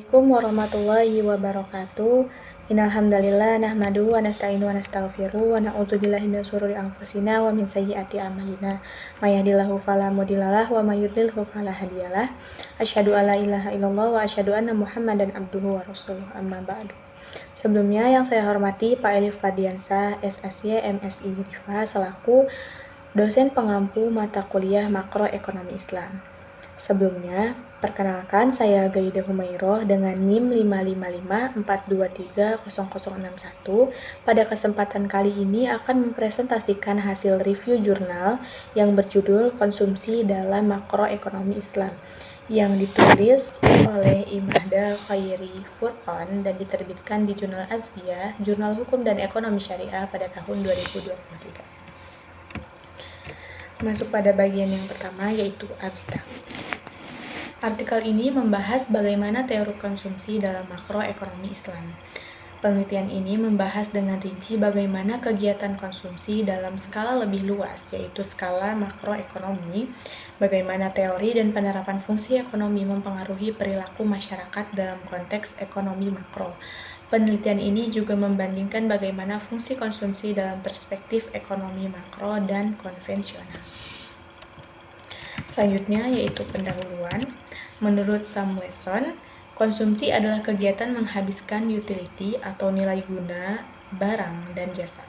Assalamualaikum warahmatullahi wabarakatuh. Innal hamdalillah nahmaduhu wa nasta'inu wa nastaghfiruh wa na'udzubillahi min syururi anfusina wa min sayyiati a'malina. May yahdihillahu fala mudhillalah wa may yudhlilhu fala hadiyalah. Asyhadu alla ilaha illallah wa asyhadu anna Muhammadan abduhu wa rasuluh. Amma ba'du. Sebelumnya yang saya hormati Pak Elif Fadiansah, SSY MSI Rifa selaku dosen pengampu mata kuliah Makroekonomi Islam. Sebelumnya, perkenalkan saya Gaida Humairoh dengan NIM 55542300061. Pada kesempatan kali ini akan mempresentasikan hasil review jurnal yang berjudul Konsumsi dalam Makroekonomi Islam yang ditulis oleh Imahda Khairi Furqan dan diterbitkan di Jurnal Azbiyah, Jurnal Hukum dan Ekonomi Syariah pada tahun 2023. Masuk pada bagian yang pertama yaitu abstrak. Artikel ini membahas bagaimana teori konsumsi dalam makroekonomi Islam. Penelitian ini membahas dengan rinci bagaimana kegiatan konsumsi dalam skala lebih luas, yaitu skala makroekonomi, bagaimana teori dan penerapan fungsi ekonomi mempengaruhi perilaku masyarakat dalam konteks ekonomi makro. Penelitian ini juga membandingkan bagaimana fungsi konsumsi dalam perspektif ekonomi makro dan konvensional. Selanjutnya yaitu pendahuluan. Menurut Samuelson, konsumsi adalah kegiatan menghabiskan utility atau nilai guna barang dan jasa.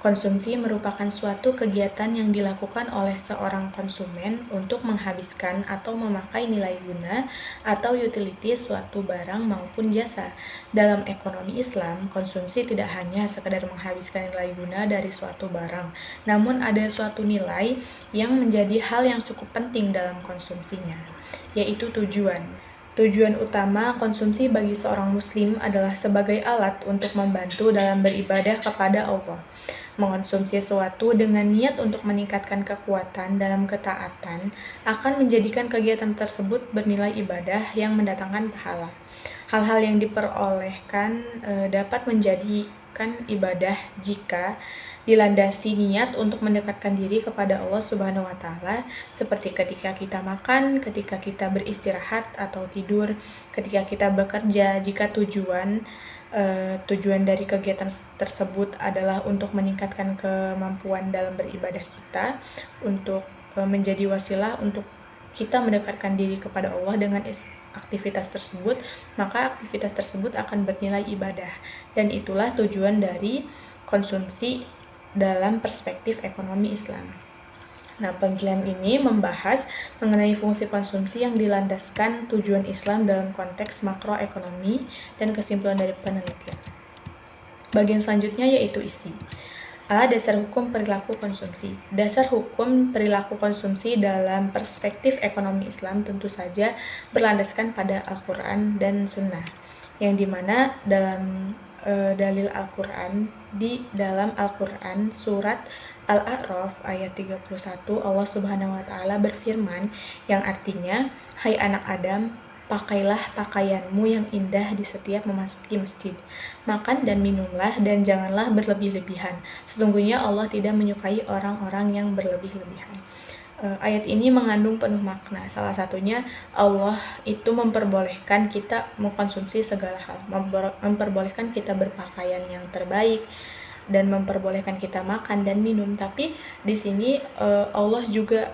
Konsumsi merupakan suatu kegiatan yang dilakukan oleh seorang konsumen untuk menghabiskan atau memakai nilai guna atau utility suatu barang maupun jasa. Dalam ekonomi Islam, konsumsi tidak hanya sekedar menghabiskan nilai guna dari suatu barang, namun ada suatu nilai yang menjadi hal yang cukup penting dalam konsumsinya, yaitu tujuan. Tujuan utama konsumsi bagi seorang muslim adalah sebagai alat untuk membantu dalam beribadah kepada Allah. Mengonsumsi sesuatu dengan niat untuk meningkatkan kekuatan dalam ketaatan akan menjadikan kegiatan tersebut bernilai ibadah yang mendatangkan pahala. Hal-hal yang diperolehkan dapat menjadikan ibadah jika dilandasi niat untuk mendekatkan diri kepada Allah Subhanahu wa Ta'ala, seperti ketika kita makan, ketika kita beristirahat atau tidur, ketika kita bekerja. Jika tujuan dari kegiatan tersebut adalah untuk meningkatkan kemampuan dalam beribadah kita, untuk menjadi wasilah untuk kita mendekatkan diri kepada Allah dengan aktivitas tersebut, maka aktivitas tersebut akan bernilai ibadah, dan itulah tujuan dari konsumsi dalam perspektif ekonomi Islam. Nah, penelitian ini membahas mengenai fungsi konsumsi yang dilandaskan tujuan Islam dalam konteks makroekonomi dan kesimpulan dari penelitian. Bagian selanjutnya yaitu isi. A. Dasar hukum perilaku konsumsi. Dasar hukum perilaku konsumsi dalam perspektif ekonomi Islam tentu saja berlandaskan pada Al-Quran dan Sunnah, yang dimana dalam dalil Al-Quran, di dalam Al-Quran surat Al-A'raf ayat 31 Allah Subhanahu wa Ta'ala berfirman, yang artinya, hai anak Adam, pakailah pakaianmu yang indah di setiap memasuki masjid, makan dan minumlah dan janganlah berlebih-lebihan, sesungguhnya Allah tidak menyukai orang-orang yang berlebih-lebihan. Ayat ini mengandung penuh makna. Salah satunya Allah itu memperbolehkan kita mengkonsumsi segala hal, memperbolehkan kita berpakaian yang terbaik dan memperbolehkan kita makan dan minum. Tapi di sini Allah juga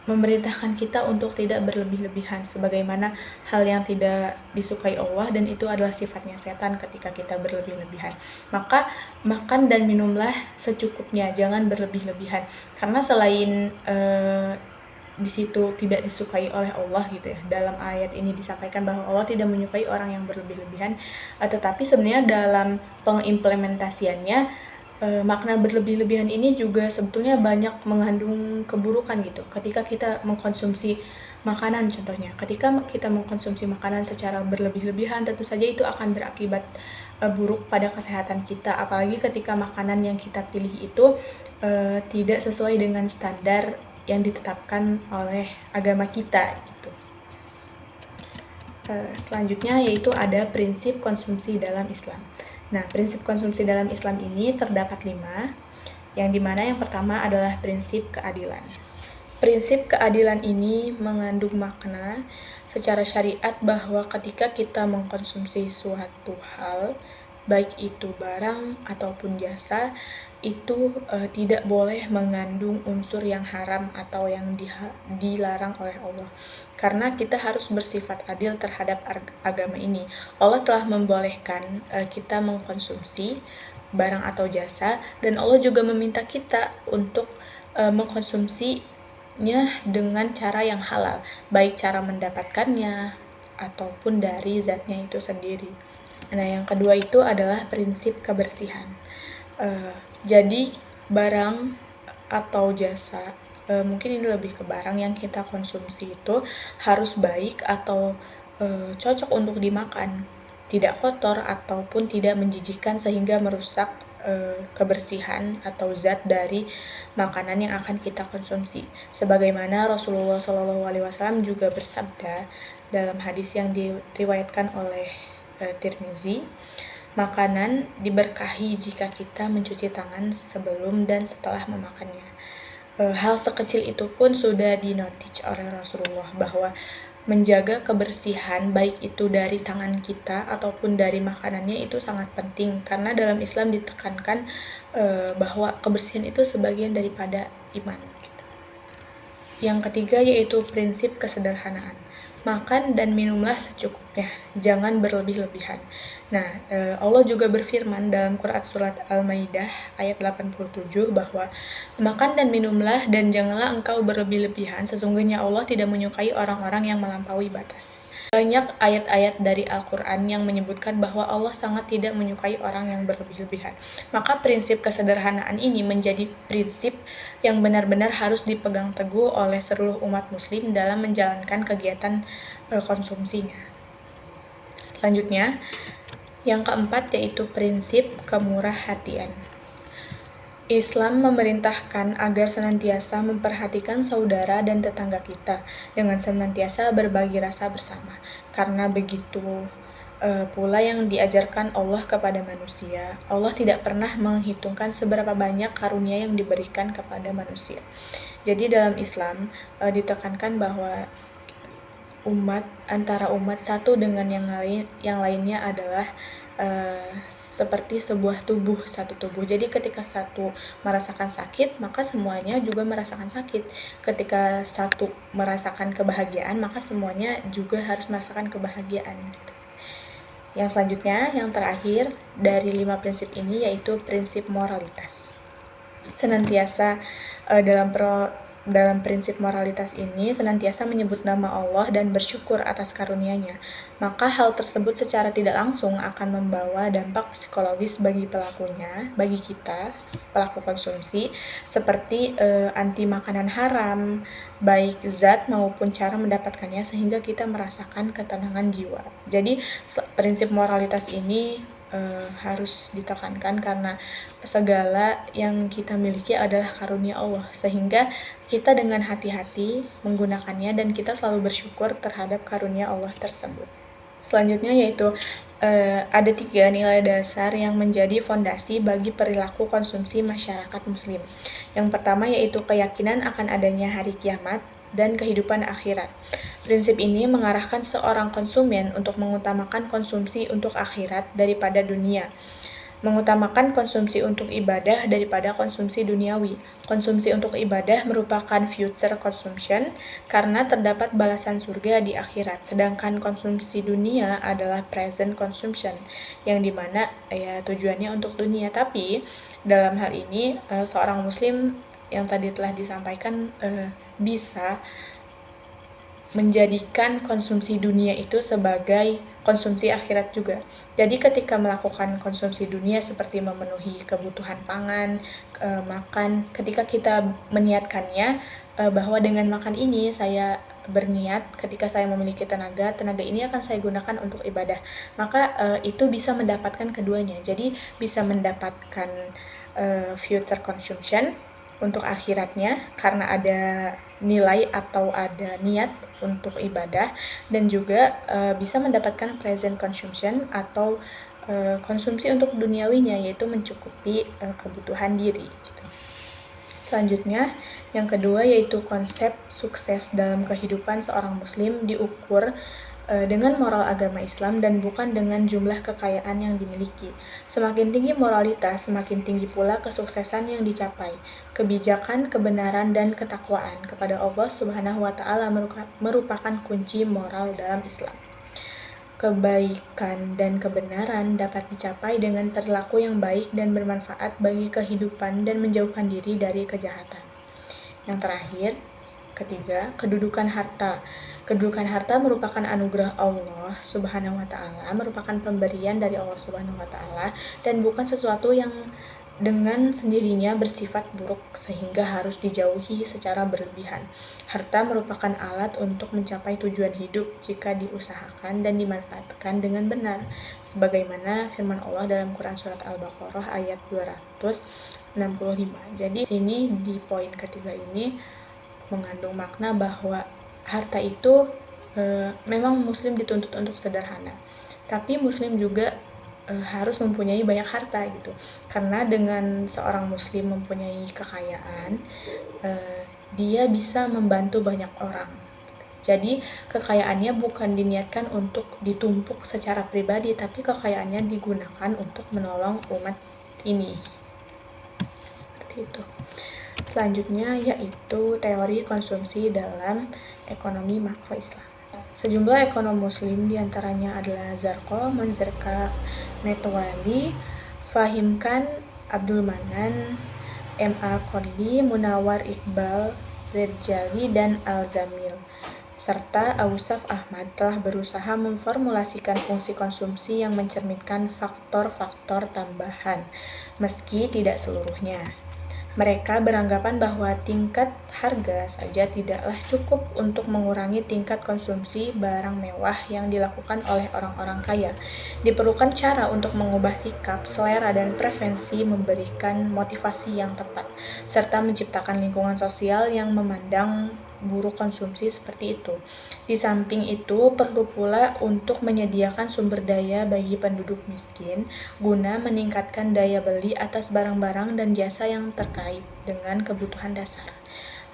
memerintahkan kita untuk tidak berlebih-lebihan, sebagaimana hal yang tidak disukai Allah, dan itu adalah sifatnya setan ketika kita berlebih-lebihan. Maka makan dan minumlah secukupnya, jangan berlebih-lebihan, karena selain di situ tidak disukai oleh Allah gitu ya, dalam ayat ini disampaikan bahwa Allah tidak menyukai orang yang berlebih-lebihan, tetapi sebenarnya dalam pengimplementasiannya makna berlebih-lebihan ini juga sebetulnya banyak mengandung keburukan gitu. Ketika kita mengkonsumsi makanan, contohnya ketika kita mengkonsumsi makanan secara berlebih-lebihan, tentu saja itu akan berakibat buruk pada kesehatan kita, apalagi ketika makanan yang kita pilih itu tidak sesuai dengan standar yang ditetapkan oleh agama kita gitu. Selanjutnya yaitu ada prinsip konsumsi dalam Islam. Nah, prinsip konsumsi dalam Islam ini terdapat 5, yang dimana yang pertama adalah prinsip keadilan. Prinsip keadilan ini mengandung makna secara syariat bahwa ketika kita mengkonsumsi suatu hal, baik itu barang ataupun jasa, itu tidak boleh mengandung unsur yang haram atau yang dilarang oleh Allah. Karena kita harus bersifat adil terhadap agama ini. Allah telah membolehkan kita mengkonsumsi barang atau jasa, dan Allah juga meminta kita untuk mengkonsumsinya dengan cara yang halal, baik cara mendapatkannya ataupun dari zatnya itu sendiri. Nah, yang kedua itu adalah prinsip kebersihan. Jadi barang atau jasa, mungkin ini lebih ke barang yang kita konsumsi itu harus baik atau cocok untuk dimakan, tidak kotor ataupun tidak menjijikkan sehingga merusak kebersihan atau zat dari makanan yang akan kita konsumsi. Sebagaimana Rasulullah SAW juga bersabda dalam hadis yang diriwayatkan oleh Tirmizi, makanan diberkahi jika kita mencuci tangan sebelum dan setelah memakannya. Hal sekecil itu pun sudah dinotis oleh Rasulullah bahwa menjaga kebersihan baik itu dari tangan kita ataupun dari makanannya itu sangat penting, karena dalam Islam ditekankan bahwa kebersihan itu sebagian daripada iman. Yang ketiga yaitu prinsip kesederhanaan. Makan dan minumlah secukupnya, jangan berlebih-lebihan. Nah, Allah juga berfirman dalam Quran surat Al-Maidah ayat 87 bahwa makan dan minumlah dan janganlah engkau berlebih-lebihan, sesungguhnya Allah tidak menyukai orang-orang yang melampaui batas. Banyak ayat-ayat dari Al-Quran yang menyebutkan bahwa Allah sangat tidak menyukai orang yang berlebih-lebihan. Maka prinsip kesederhanaan ini menjadi prinsip yang benar-benar harus dipegang teguh oleh seluruh umat muslim dalam menjalankan kegiatan konsumsinya. Selanjutnya, yang keempat yaitu prinsip kemurahhatian. Islam memerintahkan agar senantiasa memperhatikan saudara dan tetangga kita dengan senantiasa berbagi rasa bersama, karena begitu pula yang diajarkan Allah kepada manusia. Allah tidak pernah menghitungkan seberapa banyak karunia yang diberikan kepada manusia. Jadi dalam Islam ditekankan bahwa antara umat satu dengan yang lainnya adalah seperti sebuah satu tubuh. Jadi ketika satu merasakan sakit, maka semuanya juga merasakan sakit. Ketika satu merasakan kebahagiaan, maka semuanya juga harus merasakan kebahagiaan. Yang selanjutnya, yang terakhir dari 5 prinsip ini yaitu prinsip moralitas. Senantiasa dalam prinsip moralitas ini senantiasa menyebut nama Allah dan bersyukur atas karunia-Nya. Maka hal tersebut secara tidak langsung akan membawa dampak psikologis bagi pelakunya, bagi kita pelaku konsumsi, seperti anti makanan haram, baik zat maupun cara mendapatkannya, sehingga kita merasakan ketenangan jiwa. Jadi prinsip moralitas ini harus ditekankan karena segala yang kita miliki adalah karunia Allah, sehingga kita dengan hati-hati menggunakannya dan kita selalu bersyukur terhadap karunia Allah tersebut. Selanjutnya yaitu ada 3 nilai dasar yang menjadi fondasi bagi perilaku konsumsi masyarakat muslim. Yang pertama yaitu keyakinan akan adanya hari kiamat dan kehidupan akhirat. Prinsip ini mengarahkan seorang konsumen untuk mengutamakan konsumsi untuk akhirat daripada dunia, mengutamakan konsumsi untuk ibadah daripada konsumsi duniawi. Konsumsi untuk ibadah merupakan future consumption karena terdapat balasan surga di akhirat, sedangkan konsumsi dunia adalah present consumption, yang dimana ya tujuannya untuk dunia. Tapi dalam hal ini seorang muslim yang tadi telah disampaikan bisa menjadikan konsumsi dunia itu sebagai konsumsi akhirat juga. Jadi ketika melakukan konsumsi dunia seperti memenuhi kebutuhan pangan, makan, ketika kita meniatkannya bahwa dengan makan ini saya berniat ketika saya memiliki tenaga ini akan saya gunakan untuk ibadah, maka itu bisa mendapatkan keduanya. Jadi bisa mendapatkan future consumption untuk akhiratnya karena ada nilai atau ada niat untuk ibadah, dan juga bisa mendapatkan present consumption atau konsumsi untuk duniawinya, yaitu mencukupi kebutuhan diri gitu. Selanjutnya, yang kedua yaitu konsep sukses dalam kehidupan seorang muslim diukur dengan moral agama Islam dan bukan dengan jumlah kekayaan yang dimiliki. Semakin tinggi moralitas, semakin tinggi pula kesuksesan yang dicapai. Kebijakan, kebenaran, dan ketakwaan kepada Allah Subhanahu wa Ta'ala merupakan kunci moral dalam Islam. Kebaikan dan kebenaran dapat dicapai dengan perilaku yang baik dan bermanfaat bagi kehidupan dan menjauhkan diri dari kejahatan. Yang terakhir, ketiga, kedudukan harta. Kedudukan harta merupakan anugerah Allah Subhanahu wa Ta'ala, merupakan pemberian dari Allah Subhanahu wa Ta'ala, dan bukan sesuatu yang dengan sendirinya bersifat buruk sehingga harus dijauhi secara berlebihan. Harta merupakan alat untuk mencapai tujuan hidup jika diusahakan dan dimanfaatkan dengan benar, sebagaimana firman Allah dalam Quran Surat Al-Baqarah ayat 265. Jadi sini di poin ketiga ini mengandung makna bahwa harta itu memang muslim dituntut untuk sederhana, tapi muslim juga harus mempunyai banyak harta gitu, karena dengan seorang muslim mempunyai kekayaan, dia bisa membantu banyak orang. Jadi kekayaannya bukan diniatkan untuk ditumpuk secara pribadi, tapi kekayaannya digunakan untuk menolong umat ini. Seperti itu. Selanjutnya yaitu teori konsumsi dalam ekonomi makro Islam. Sejumlah ekonom muslim diantaranya adalah Zarqo, Manzarkaf, Metwali, Fahim Khan, Abdul Manan, M.A. Qadli, Munawar Iqbal, Rejali, dan Al-Zamil, serta Ausaf Ahmad telah berusaha memformulasikan fungsi konsumsi yang mencerminkan faktor-faktor tambahan, meski tidak seluruhnya. Mereka beranggapan bahwa tingkat harga saja tidaklah cukup untuk mengurangi tingkat konsumsi barang mewah yang dilakukan oleh orang-orang kaya. Diperlukan cara untuk mengubah sikap, selera, dan preferensi, memberikan motivasi yang tepat, serta menciptakan lingkungan sosial yang memandang buruk konsumsi seperti itu. Di samping itu, perlu pula untuk menyediakan sumber daya bagi penduduk miskin guna meningkatkan daya beli atas barang-barang dan jasa yang terkait dengan kebutuhan dasar.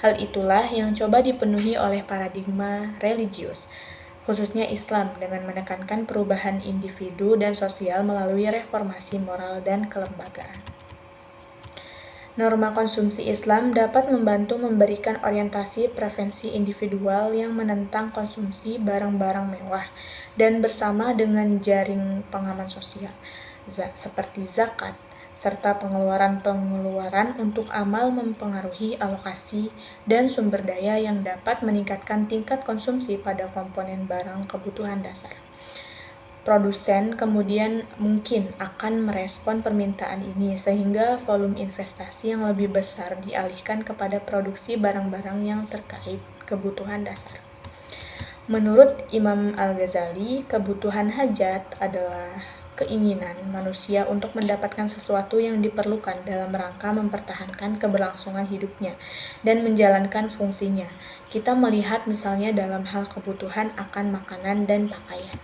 Hal itulah yang coba dipenuhi oleh paradigma religius, khususnya Islam, dengan menekankan perubahan individu dan sosial melalui reformasi moral dan kelembagaan. Norma konsumsi Islam dapat membantu memberikan orientasi preferensi individual yang menentang konsumsi barang-barang mewah dan bersama dengan jaring pengaman sosial, seperti zakat, serta pengeluaran-pengeluaran untuk amal mempengaruhi alokasi dan sumber daya yang dapat meningkatkan tingkat konsumsi pada komponen barang kebutuhan dasar. Produsen kemudian mungkin akan merespon permintaan ini sehingga volume investasi yang lebih besar dialihkan kepada produksi barang-barang yang terkait kebutuhan dasar. Menurut Imam Al-Ghazali, kebutuhan hajat adalah keinginan manusia untuk mendapatkan sesuatu yang diperlukan dalam rangka mempertahankan keberlangsungan hidupnya dan menjalankan fungsinya. Kita melihat misalnya dalam hal kebutuhan akan makanan dan pakaian.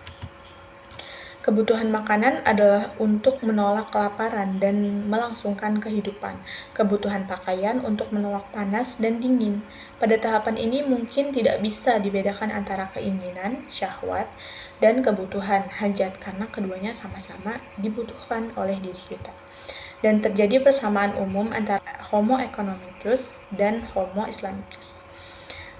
Kebutuhan makanan adalah untuk menolak kelaparan dan melangsungkan kehidupan. Kebutuhan pakaian untuk menolak panas dan dingin. Pada tahapan ini mungkin tidak bisa dibedakan antara keinginan, syahwat, dan kebutuhan, hajat, karena keduanya sama-sama dibutuhkan oleh diri kita. Dan terjadi persamaan umum antara Homo economicus dan Homo Islamicus.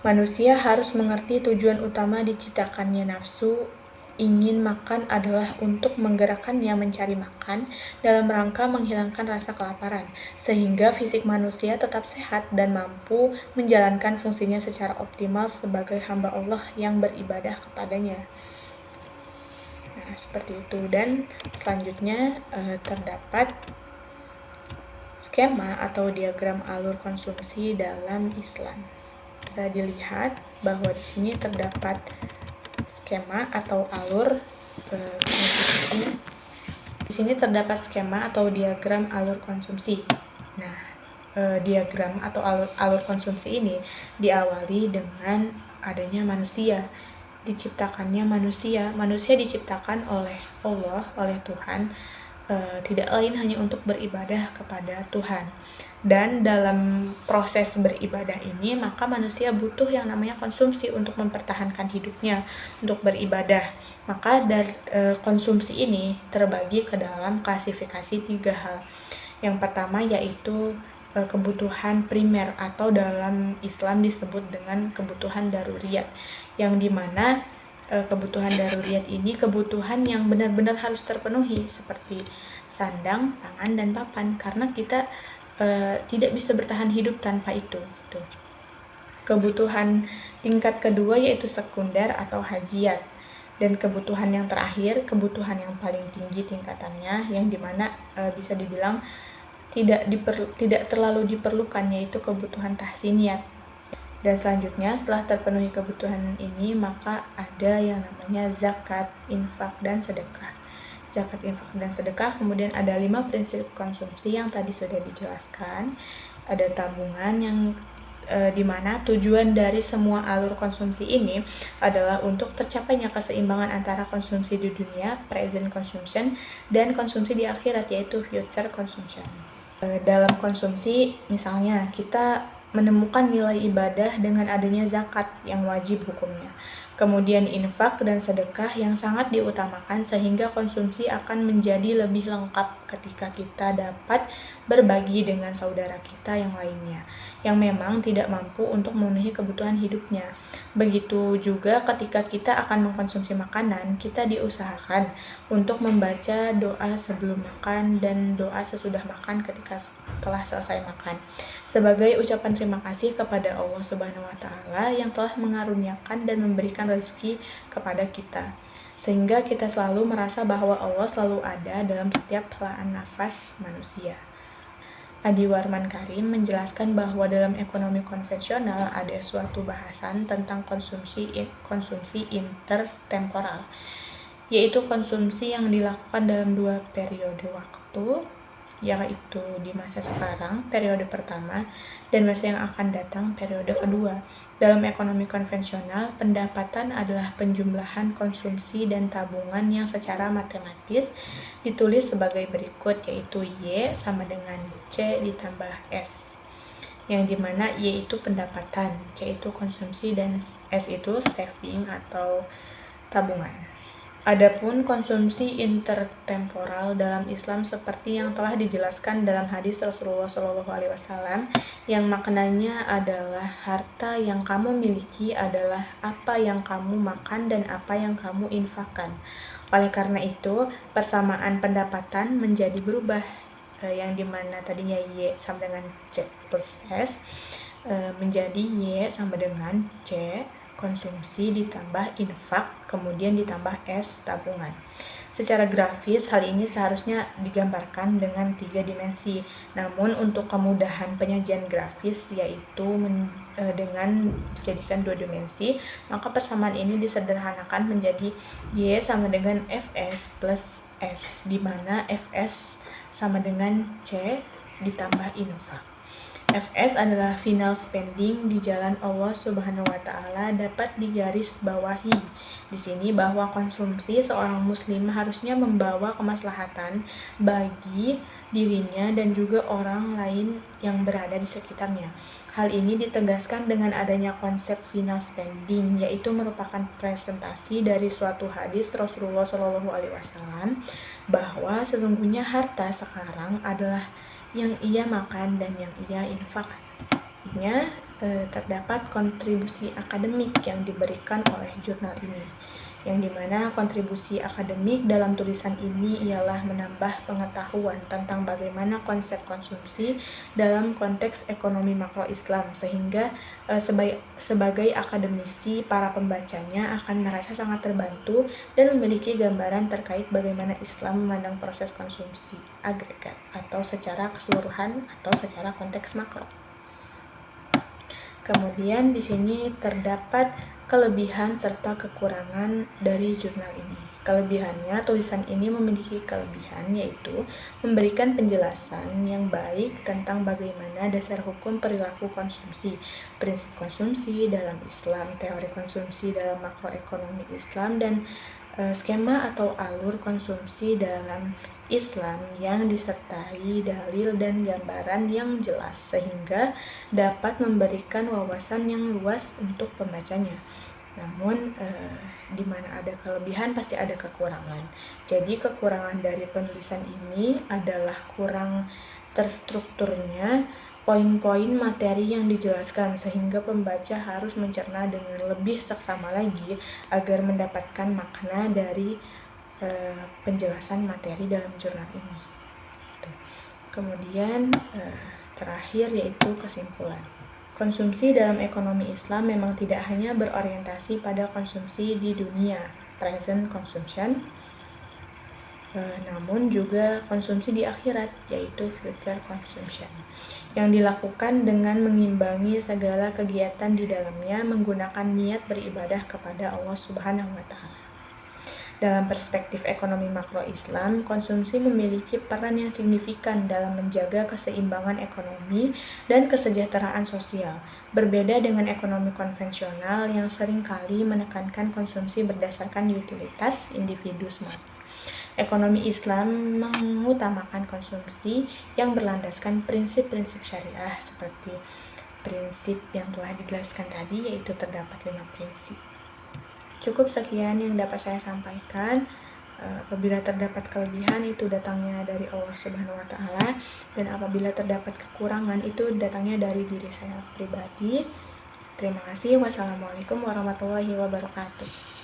Manusia harus mengerti tujuan utama diciptakannya nafsu ingin makan adalah untuk menggerakkannya mencari makan dalam rangka menghilangkan rasa kelaparan, sehingga fisik manusia tetap sehat dan mampu menjalankan fungsinya secara optimal sebagai hamba Allah yang beribadah kepadanya. Nah, seperti itu. Dan selanjutnya terdapat skema atau diagram alur konsumsi dalam Islam. Bisa dilihat bahwa di sini terdapat skema atau alur konsumsi. Di sini terdapat skema atau diagram alur konsumsi. Nah, diagram atau alur konsumsi ini diawali dengan adanya manusia, diciptakannya manusia. Manusia diciptakan oleh Allah, oleh Tuhan, tidak lain hanya untuk beribadah kepada Tuhan. Dan dalam proses beribadah ini, maka manusia butuh yang namanya konsumsi untuk mempertahankan hidupnya, untuk beribadah. Maka dari konsumsi ini terbagi ke dalam klasifikasi 3 hal. Yang pertama yaitu kebutuhan primer atau dalam Islam disebut dengan kebutuhan daruriyat, yang dimana kebutuhan daruriyat ini kebutuhan yang benar-benar harus terpenuhi seperti sandang, pangan, dan papan, karena kita tidak bisa bertahan hidup tanpa itu gitu. Kebutuhan tingkat kedua yaitu sekunder atau hajiyat, dan kebutuhan yang terakhir, kebutuhan yang paling tinggi tingkatannya, yang dimana bisa dibilang tidak terlalu diperlukan, yaitu kebutuhan tahsiniyat. Dan selanjutnya setelah terpenuhi kebutuhan ini, maka ada yang namanya zakat, infak, dan sedekah. Zakat, infak, dan sedekah. Kemudian ada 5 prinsip konsumsi yang tadi sudah dijelaskan. Ada tabungan yang dimana tujuan dari semua alur konsumsi ini adalah untuk tercapainya keseimbangan antara konsumsi di dunia, present consumption, dan konsumsi di akhirat, yaitu future consumption. Dalam konsumsi, misalnya kita menemukan nilai ibadah dengan adanya zakat yang wajib hukumnya. Kemudian infak dan sedekah yang sangat diutamakan sehingga konsumsi akan menjadi lebih lengkap ketika kita dapat berbagi dengan saudara kita yang lainnya, yang memang tidak mampu untuk memenuhi kebutuhan hidupnya. Begitu juga ketika kita akan mengkonsumsi makanan, kita diusahakan untuk membaca doa sebelum makan dan doa sesudah makan ketika telah selesai makan, sebagai ucapan terima kasih kepada Allah Subhanahu wa Ta'ala yang telah mengaruniakan dan memberikan rezeki kepada kita, sehingga kita selalu merasa bahwa Allah selalu ada dalam setiap helaan nafas manusia. Adi Warman Karim menjelaskan bahwa dalam ekonomi konvensional ada suatu bahasan tentang konsumsi intertemporal, yaitu konsumsi yang dilakukan dalam 2 periode waktu, yaitu di masa sekarang, periode pertama, dan masa yang akan datang, periode kedua. Dalam ekonomi konvensional, pendapatan adalah penjumlahan konsumsi dan tabungan yang secara matematis ditulis sebagai berikut, yaitu Y sama dengan C ditambah S, yang dimana Y itu pendapatan, C itu konsumsi, dan S itu saving atau tabungan. Adapun konsumsi intertemporal dalam Islam seperti yang telah dijelaskan dalam hadis Rasulullah SAW, yang maknanya adalah harta yang kamu miliki adalah apa yang kamu makan dan apa yang kamu infakkan. Oleh karena itu, persamaan pendapatan menjadi berubah, yang dimana tadinya Y sama dengan C plus S menjadi Y sama dengan C konsumsi ditambah infak, kemudian ditambah S tabungan. Secara grafis, hal ini seharusnya digambarkan dengan 3 dimensi. Namun untuk kemudahan penyajian grafis, yaitu dengan dijadikan 2 dimensi, maka persamaan ini disederhanakan menjadi Y sama dengan Fs plus S, di mana Fs sama dengan C ditambah infak. Fs adalah final spending di jalan Allah Subhanahu wa Ta'ala. Dapat digaris bawahi di sini bahwa konsumsi seorang muslim harusnya membawa kemaslahatan bagi dirinya dan juga orang lain yang berada di sekitarnya. Hal ini ditegaskan dengan adanya konsep final spending, yaitu merupakan presentasi dari suatu hadis Rasulullah SAW bahwa sesungguhnya harta sekarang adalah yang ia makan dan yang ia infakkan. Terdapat kontribusi akademik yang diberikan oleh jurnal ini, yang dimana kontribusi akademik dalam tulisan ini ialah menambah pengetahuan tentang bagaimana konsep konsumsi dalam konteks ekonomi makro Islam, sehingga sebagai akademisi, para pembacanya akan merasa sangat terbantu dan memiliki gambaran terkait bagaimana Islam memandang proses konsumsi agregat atau secara keseluruhan atau secara konteks makro. Kemudian di sini terdapat kelebihan serta kekurangan dari jurnal ini. Kelebihannya, tulisan ini memiliki kelebihan yaitu memberikan penjelasan yang baik tentang bagaimana dasar hukum perilaku konsumsi, prinsip konsumsi dalam Islam, teori konsumsi dalam makroekonomi Islam, dan skema atau alur konsumsi dalam Islam yang disertai dalil dan gambaran yang jelas sehingga dapat memberikan wawasan yang luas untuk pembacanya. Namun di mana ada kelebihan pasti ada kekurangan. Jadi kekurangan dari penulisan ini adalah kurang terstrukturnya poin-poin materi yang dijelaskan sehingga pembaca harus mencerna dengan lebih seksama lagi agar mendapatkan makna dari penjelasan materi dalam jurnal ini. Kemudian terakhir yaitu kesimpulan. Konsumsi dalam ekonomi Islam memang tidak hanya berorientasi pada konsumsi di dunia, present consumption, namun juga konsumsi di akhirat, yaitu future consumption, yang dilakukan dengan mengimbangi segala kegiatan di dalamnya menggunakan niat beribadah kepada Allah Subhanahu wa Ta'ala. Dalam perspektif ekonomi makro Islam, konsumsi memiliki peran yang signifikan dalam menjaga keseimbangan ekonomi dan kesejahteraan sosial. Berbeda dengan ekonomi konvensional yang seringkali menekankan konsumsi berdasarkan utilitas individu semata. Ekonomi Islam mengutamakan konsumsi yang berlandaskan prinsip-prinsip syariah seperti prinsip yang telah dijelaskan tadi, yaitu terdapat 5 prinsip. Cukup sekian yang dapat saya sampaikan. Apabila terdapat kelebihan itu datangnya dari Allah Subhanahu wa Ta'ala, dan apabila terdapat kekurangan itu datangnya dari diri saya pribadi. Terima kasih. Wassalamualaikum warahmatullahi wabarakatuh.